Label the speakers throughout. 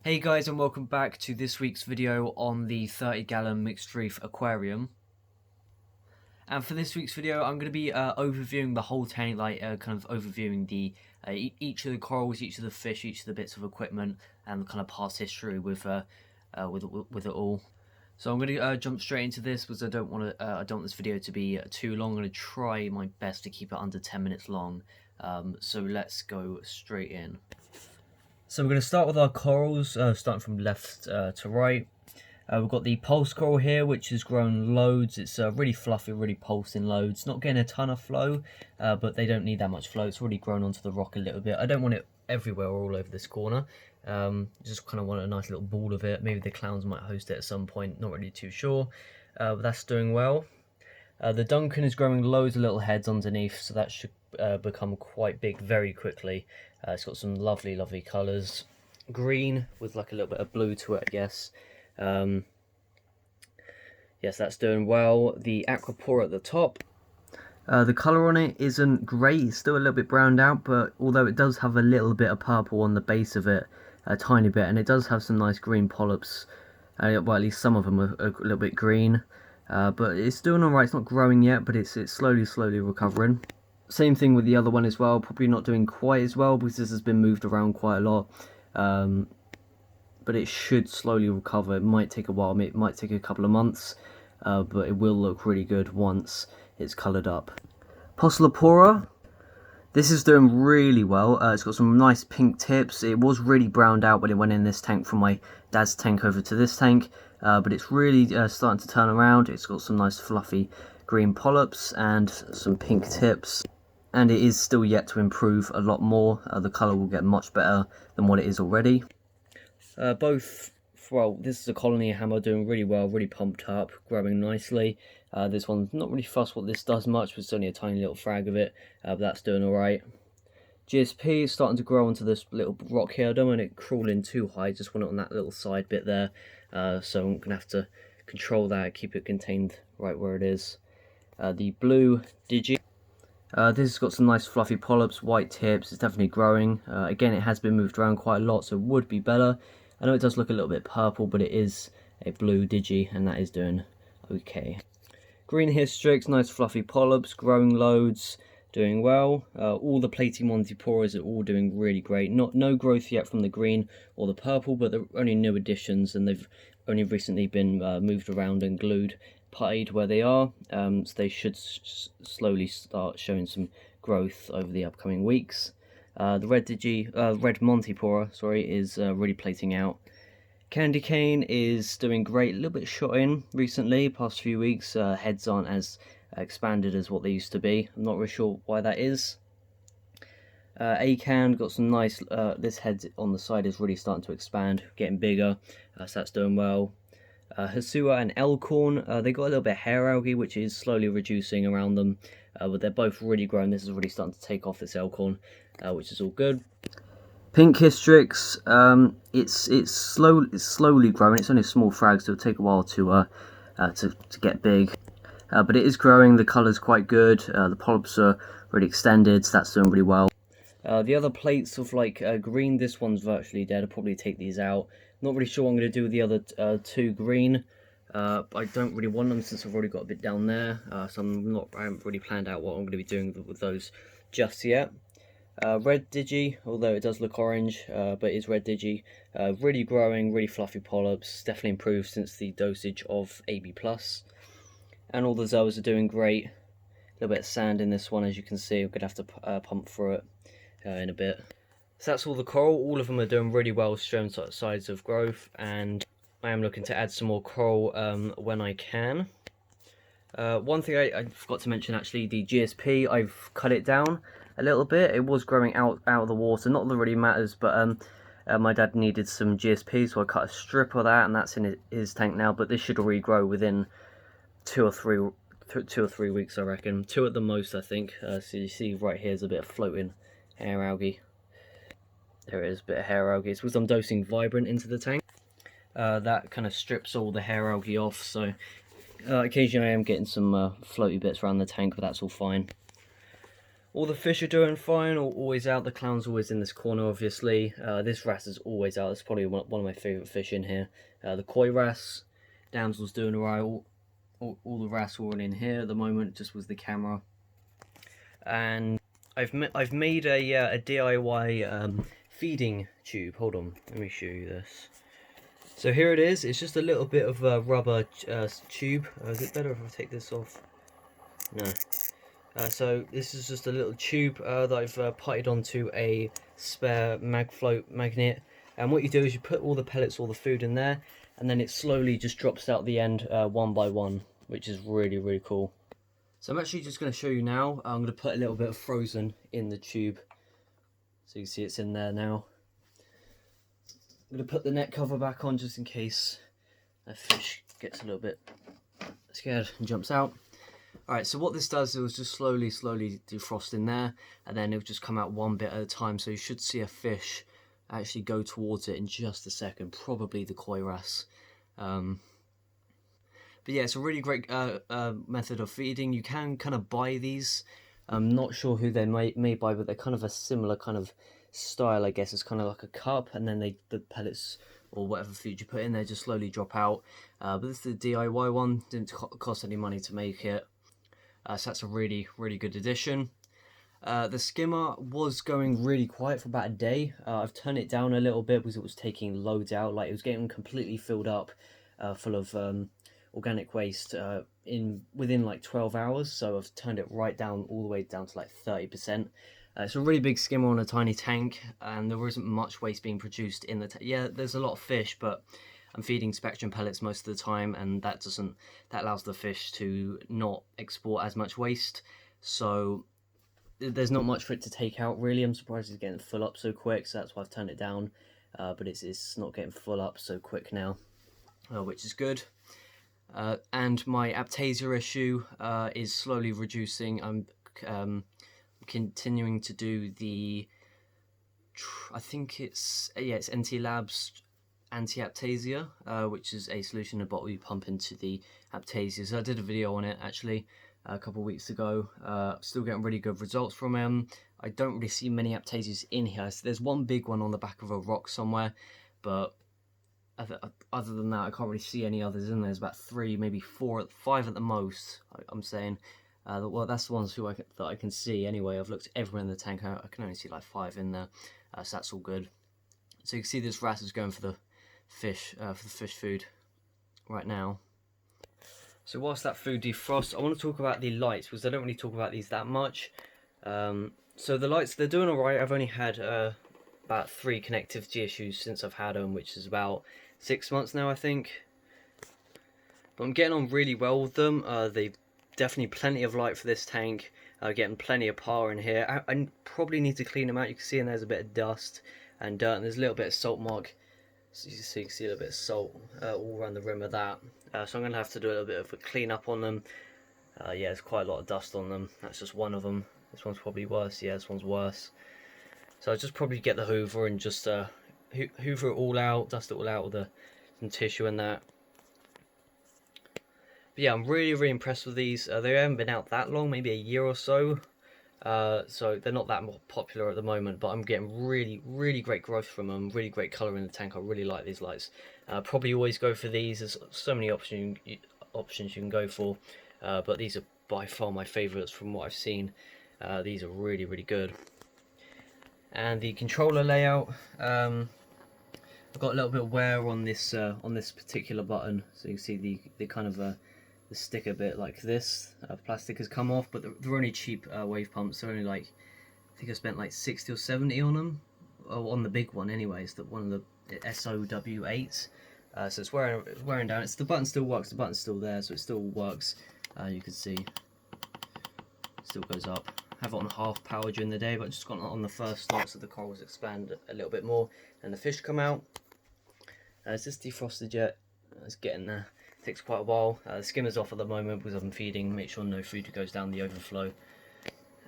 Speaker 1: Hey guys, and welcome back to this week's video on the 30-gallon mixed reef aquarium. And for this week's video, I'm going to be overviewing the whole tank, kind of overviewing the each of the corals, each of the fish, each of the bits of equipment, and kind of past history with it all. So I'm going to jump straight into this because I don't want this video to be too long. I'm going to try my best to keep it under 10 minutes long. So let's go straight in. So we're going to start with our corals, starting from left to right. We've got the pulse coral here, which has grown loads. It's really fluffy, really pulsing loads. Not getting a ton of flow, but they don't need that much flow. It's already grown onto the rock a little bit. I don't want it everywhere or all over this corner. Just kind of want a nice little ball of it. Maybe the clowns might host it at some point. Not really too sure, but that's doing well. The Duncan is growing loads of little heads underneath, so that should become quite big very quickly. It's got some lovely colours. Green with like a little bit of blue to it, I guess. Yes, that's doing well. The Aquapora at the top. The colour on it isn't great. It's still a little bit browned out, but although it does have a little bit of purple on the base of it, a tiny bit, and it does have some nice green polyps. Well, at least some of them are a little bit green. But it's doing alright. It's not growing yet, but it's slowly recovering. Same thing with the other one as well. Probably not doing quite as well because this has been moved around quite a lot. But it should slowly recover. It might take a while. It might take a couple of months, but it will look really good once it's coloured up. Possilopora. This is doing really well. It's got some nice pink tips. It was really browned out when it went in this tank from my dad's tank over to this tank. But it's really starting to turn around. It's got some nice fluffy green polyps and some pink tips. And it is still yet to improve a lot more. The colour will get much better than what it is already. Well, this is a colony hammer doing really well, really pumped up, growing nicely. This one's not really fussed what this does much, it's only a tiny little frag of it, but that's doing alright. GSP is starting to grow onto this little rock here. I don't want it crawling too high, just want it on that little side bit there. So I'm going to have to control that, keep it contained right where it is. The blue Digi. This has got some nice fluffy polyps, white tips. It's definitely growing. Again, it has been moved around quite a lot, so it would be better. I know it does look a little bit purple, but it is a blue Digi, and that is doing okay. Green Hystrix, nice fluffy polyps, growing loads, doing well. All the platy Montiporas are all doing really great. No growth yet from the green or the purple, but they're only new additions, and they've only recently been moved around and glued, puttied where they are. So they should slowly start showing some growth over the upcoming weeks. The red Montipora, sorry, is really plating out. Candy cane is doing great, a little bit shot in recently, past few weeks. Heads aren't as expanded as what they used to be. I'm not really sure why that is. Acan got some nice, this head on the side is really starting to expand, getting bigger, so that's doing well. Hasua and Elkhorn, they got a little bit of hair algae, which is slowly reducing around them, but they're both really grown. This is really starting to take off, this Elkhorn, which is all good. Pink Hystrix, it's slowly growing. It's only a small frag, so it'll take a while to get big. But it is growing. The colour's quite good. The polyps are really extended, so that's doing really well. The other plates of green, this one's virtually dead. I'll probably take these out. Not really sure what I'm going to do with the other two green. I don't really want them since I've already got a bit down there. So I haven't really planned out what I'm going to be doing with those just yet. Red Digi, although it does look orange, but it is red Digi. Really growing, really fluffy polyps. Definitely improved since the dosage of AB+. And all the zoas are doing great. A little bit of sand in this one, as you can see. I'm going to have to pump through it in a bit. So that's all the coral. All of them are doing really well, showing signs of growth. And I am looking to add some more coral when I can. One thing I forgot to mention, actually, the GSP, I've cut it down a little bit. It was growing out of the water, not that it really matters, but my dad needed some GSP, so I cut a strip of that, and that's in his tank now. But this should regrow within 2 or 3 weeks, I reckon. 2 at the most, I think. So you see right here is a bit of floating hair algae. There it is, a bit of hair algae. It's because I'm dosing Vibrant into the tank. That kind of strips all the hair algae off, so occasionally I am getting some floaty bits around the tank, but that's all fine. All the fish are doing fine, always out. The clown's always in this corner, obviously. This wrasse is always out. It's probably one of my favourite fish in here. The koi wrasse, damsel's doing alright. All the wrasse are all in here at the moment, just with the camera. And I've made a DIY feeding tube. Hold on, let me show you this. So here it is. It's just a little bit of a rubber tube. Is it better if I take this off? No. So this is just a little tube that I've putted onto a spare MagFloat magnet. And what you do is you put all the pellets, all the food in there, and then it slowly just drops out the end one by one, which is really, really cool. So I'm actually just going to show you now. I'm going to put a little bit of frozen in the tube. So you can see it's in there now. I'm going to put the net cover back on just in case a fish gets a little bit scared and jumps out. Alright, so what this does is just slowly defrost in there, and then it'll just come out one bit at a time. So you should see a fish actually go towards it in just a second, probably the koi wrasse. But yeah, it's a really great method of feeding. You can kind of buy these. I'm not sure who they're made by, but they're kind of a similar kind of style, I guess. It's kind of like a cup, and then the pellets or whatever food you put in there just slowly drop out. But this is the DIY one. Didn't cost any money to make it. So that's a really, really good addition. The skimmer was going really quiet for about a day. I've turned it down a little bit because it was taking loads out. Like, it was getting completely filled up, full of organic waste within like 12 hours. So I've turned it right down, all the way down to like 30%. It's a really big skimmer on a tiny tank, and there isn't much waste being produced in the tank. Yeah, there's a lot of fish, but I'm feeding spectrum pellets most of the time, and that allows the fish to not export as much waste. So there's not much for it to take out, really. I'm surprised it's getting full up so quick, so that's why I've turned it down. But it's not getting full up so quick now, which is good. And my Aptasia issue is slowly reducing. I'm continuing to do the, I think it's NT Labs anti-Aptasia, which is a solution in a bottle you pump into the Aptasia. So I did a video on it actually a couple of weeks ago. Still getting really good results from him. I don't really see many Aptasias in here. So there's one big one on the back of a rock somewhere, but other than that I can't really see any others in there. There's about 3, maybe 4, 5 at the most, I'm saying. Well, that's the ones that I can see anyway. I've looked everywhere in the tank. I can only see like 5 in there, so that's all good. So you can see this wrasse is going for the fish food right now. So whilst that food defrosts, I want to talk about the lights, because I don't really talk about these that much. So the lights, they're doing alright. I've only had about 3 connectivity issues since I've had them, which is about 6 months now, I think. But I'm getting on really well with them. They've definitely plenty of light for this tank. Getting plenty of power in here. I probably need to clean them out. You can see there's a bit of dust and dirt, and there's a little bit of salt mark. So you can see a little bit of salt all around the rim of that. So I'm going to have to do a little bit of a clean up on them. Yeah, there's quite a lot of dust on them. That's just one of them. This one's probably worse. Yeah, this one's worse. So I'll just probably get the hoover and just hoover it all out, dust it all out with some tissue and that. But yeah, I'm really, really impressed with these. They haven't been out that long, maybe a year or so. So they're not that popular at the moment, but I'm getting really, really great growth from them. Really great colour in the tank. I really like these lights. Probably always go for these. There's so many options you can go for, but these are by far my favourites from what I've seen. These are really, really good. And the controller layout, I've got a little bit of wear on this particular button. So you can see the kind of the sticker bit like this. Plastic has come off, but they're only cheap wave pumps. They're only like, I think I spent like 60 or 70 on them, on the big one anyways, one of the Sow-8. So it's wearing down. The button still works, the button's still there, so it still works. You can see it still goes up. I have it on half power during the day, but just got it on the first slot so the corals expand a little bit more and the fish come out. Is this defrosted yet? It's getting there. It takes quite a while. The skimmer's off at the moment because I'm feeding, make sure no food goes down the overflow.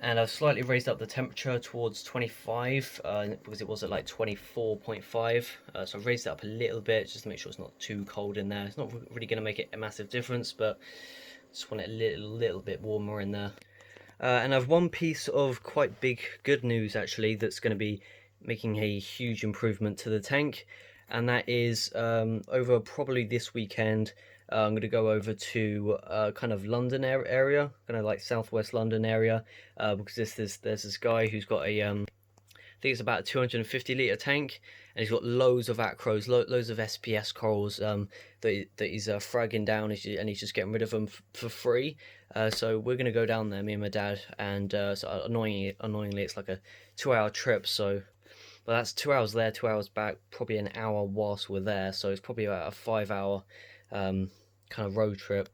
Speaker 1: And I've slightly raised up the temperature towards 25 because it was at like 24.5. So I've raised it up a little bit just to make sure it's not too cold in there. It's not really going to make it a massive difference, but just want it a little bit warmer in there. And I have one piece of quite big good news actually that's going to be making a huge improvement to the tank, and that is over probably this weekend. I'm going to go over to kind of London area, kind of like southwest London area, because there's this guy who's got a I think it's about a 250 litre tank, and he's got loads of acros, loads of SPS corals that he's fragging down, and he's just getting rid of them for free. So we're gonna go down there, me and my dad, and so annoyingly, it's like a 2 hour trip. So, but that's 2 hours there, 2 hours back, probably an hour whilst we're there. So it's probably about a 5 hour kind of road trip.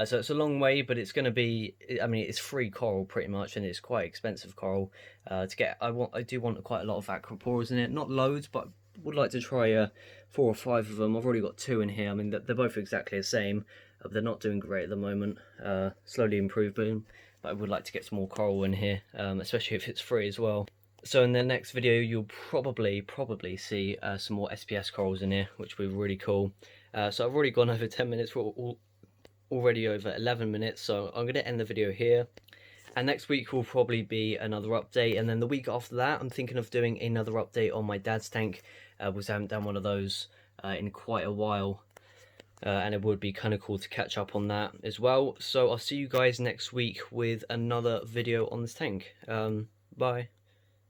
Speaker 1: So it's a long way, but it's going to be, I mean, it's free coral pretty much, and it's quite expensive coral to get. I do want quite a lot of aquaporals in it, not loads, but would like to try 4 or 5 of them. I've already got 2 in here. I mean, they're both exactly the same, but they're not doing great at the moment. Slowly improving, but I would like to get some more coral in here, especially if it's free as well. So in the next video, you'll probably see some more SPS corals in here, which will be really cool. So I've already gone over 10 minutes. We're already over 11 minutes, so I'm going to end the video here, and next week will probably be another update, and then the week after that I'm thinking of doing another update on my dad's tank, because I haven't done one of those in quite a while, and it would be kind of cool to catch up on that as well. So I'll see you guys next week with another video on this tank. Bye.